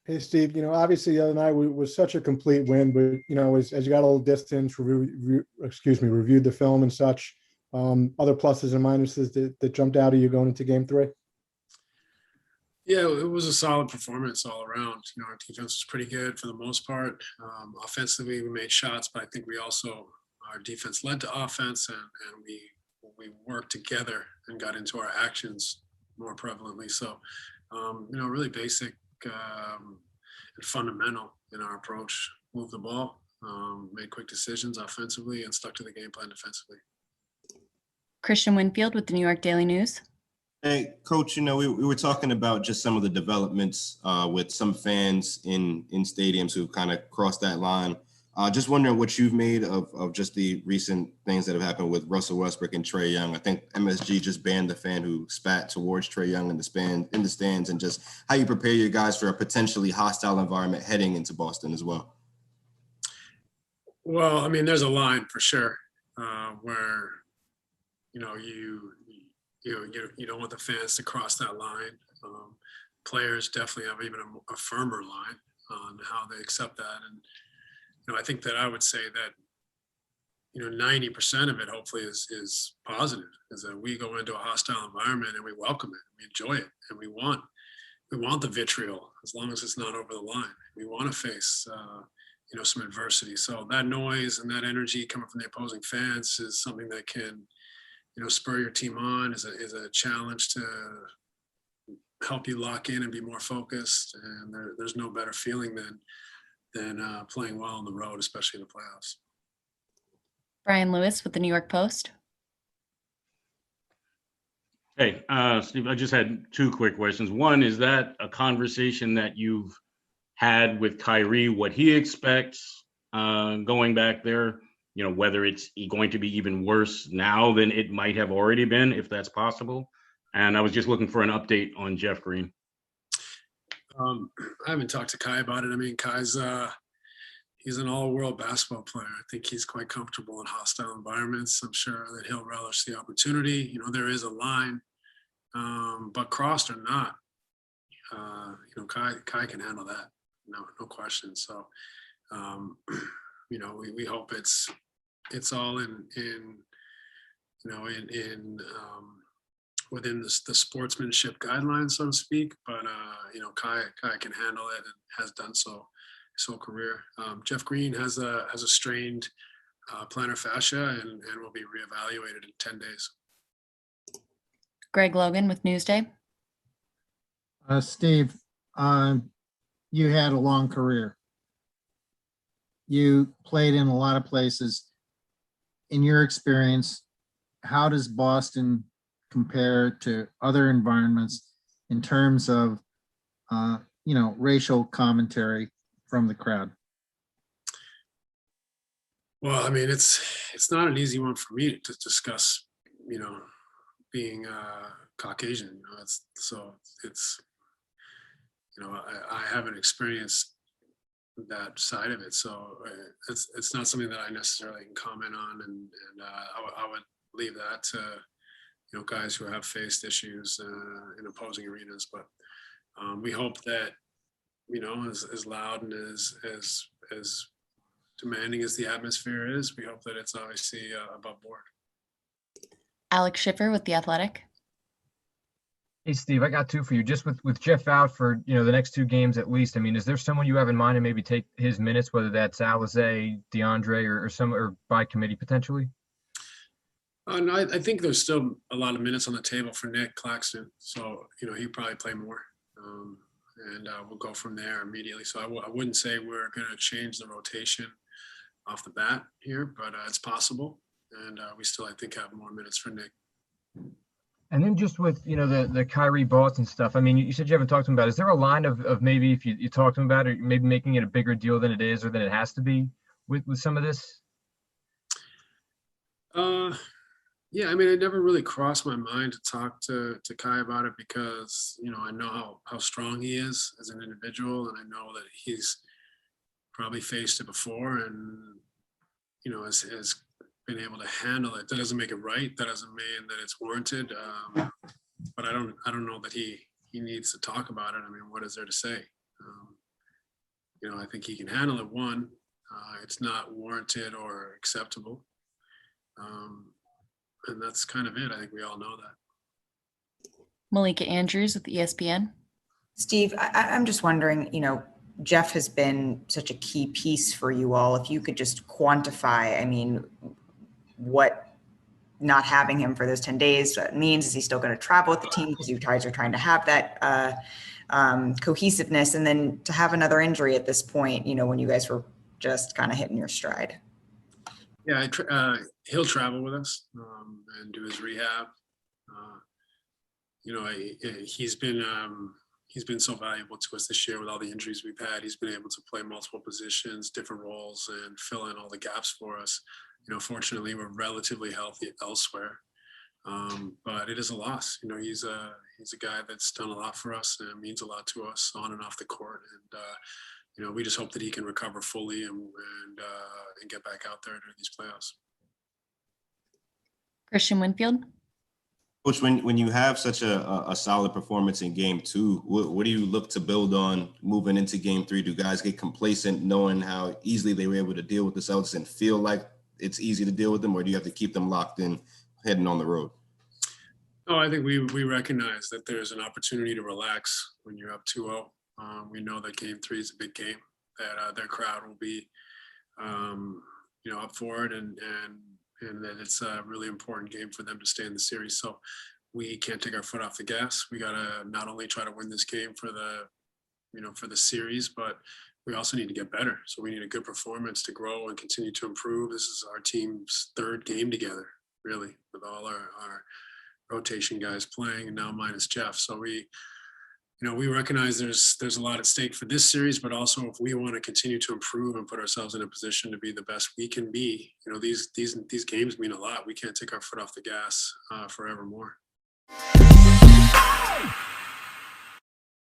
Hey, Steve, obviously the other night was such a complete win, but, as you got a little distance, reviewed the film and such, other pluses and minuses that jumped out at you going into game three? Yeah, it was a solid performance all around. Our defense was pretty good for the most part. Offensively, we made shots, but I think our defense led to offense, and we worked together and got into our actions more prevalently. So, really basic and fundamental in our approach. Move the ball, made quick decisions offensively, and stuck to the game plan defensively. Christian Winfield with the New York Daily News. Hey, Coach, we were talking about just some of the developments with some fans in stadiums who kind of crossed that line. Just wondering what you've made of just the recent things that have happened with Russell Westbrook and Trae Young. I think MSG just banned the fan who spat towards Trae Young in the stands, and just how you prepare your guys for a potentially hostile environment heading into Boston as well. Well, I mean, there's a line for sure where you don't want the fans to cross that line. Players definitely have even a firmer line on how they accept that. And, I think that I would say that, 90% of it hopefully is positive, is that we go into a hostile environment and we welcome it, we enjoy it, and we want the vitriol as long as it's not over the line. We want to face, some adversity. So that noise and that energy coming from the opposing fans is something that can, spur your team on, is a challenge to help you lock in and be more focused. And there's no better feeling than playing well on the road, especially in the playoffs. Brian Lewis with the New York Post. Hey, Steve, I just had two quick questions. One, is that a conversation that you've had with Kyrie, what he expects going back there? Whether it's going to be even worse now than it might have already been, if that's possible. And I was just looking for an update on Jeff Green. I haven't talked to Kai about it. I mean, Kai's he's an all-world basketball player. I think he's quite comfortable in hostile environments. I'm sure that he'll relish the opportunity. There is a line, but crossed or not, Kai can handle that. No question. So, we hope it's all in within the sportsmanship guidelines, so to speak. But Kai can handle it and has done so his whole career. Jeff Green has a strained plantar fascia and will be reevaluated in 10 days. Greg Logan with Newsday. Steve, you had a long career. You played in a lot of places. In your experience, how does Boston compare to other environments in terms of, racial commentary from the crowd? Well, I mean, it's not an easy one for me to discuss, being Caucasian. I haven't experienced that side of it, so it's not something that I necessarily can comment on, and I would leave that to guys who have faced issues in opposing arenas. But we hope that as loud and as demanding as the atmosphere is, we hope that it's obviously above board. Alex Schiffer with The Athletic. Hey, Steve, I got two for you. Just with Jeff out for, the next two games at least, I mean, is there someone you have in mind to maybe take his minutes, whether that's Alizé, DeAndre, or by committee potentially? No, I think there's still a lot of minutes on the table for Nick Claxton. So, he'll probably play more. And we'll go from there immediately. So I wouldn't say we're going to change the rotation off the bat here, but it's possible. And we still, I think, have more minutes for Nick. And then just with, the Kyrie Boston stuff, I mean, you said you haven't talked to him about it. Is there a line of maybe if you talk to him about it, maybe making it a bigger deal than it is or than it has to be with some of this? Yeah, I mean, it never really crossed my mind to talk to Kai about it because, I know how strong he is as an individual, and I know that he's probably faced it before and, has been able to handle it. That doesn't make it right. That doesn't mean that it's warranted. But I don't know that he needs to talk about it. I mean, what is there to say? I think he can handle it. One, it's not warranted or acceptable. And that's kind of it. I think we all know that. Malika Andrews with ESPN. Steve, I'm just wondering, Jeff has been such a key piece for you all. If you could just quantify, I mean, what not having him for those 10 days means. Is he still going to travel with the team because you guys are trying to have that cohesiveness? And then to have another injury at this point, when you guys were just kind of hitting your stride. Yeah, he'll travel with us and do his rehab. He's been so valuable to us this year with all the injuries we've had. He's been able to play multiple positions, different roles, and fill in all the gaps for us. Fortunately, we're relatively healthy elsewhere, but it is a loss. He's a guy that's done a lot for us and means a lot to us on and off the court. And we just hope that he can recover fully and get back out there during these playoffs. Christian Winfield. Coach, when you have such a solid performance in game 2, what do you look to build on moving into game 3? Do guys get complacent knowing how easily they were able to deal with the Celtics and feel like it's easy to deal with them, or do you have to keep them locked in heading on the road? Oh, I think we recognize that there's an opportunity to relax when you're up 2-0. We know that game 3 is a big game, that their crowd will be, up for it, and that it's a really important game for them to stay in the series. So we can't take our foot off the gas. We got to not only try to win this game for the series, but we also need to get better. So we need a good performance to grow and continue to improve. This is our team's 3rd game together, really, with all our rotation guys playing, and now minus Jeff. So we recognize there's a lot at stake for this series, but also if we want to continue to improve and put ourselves in a position to be the best we can be, these games mean a lot. We can't take our foot off the gas forevermore.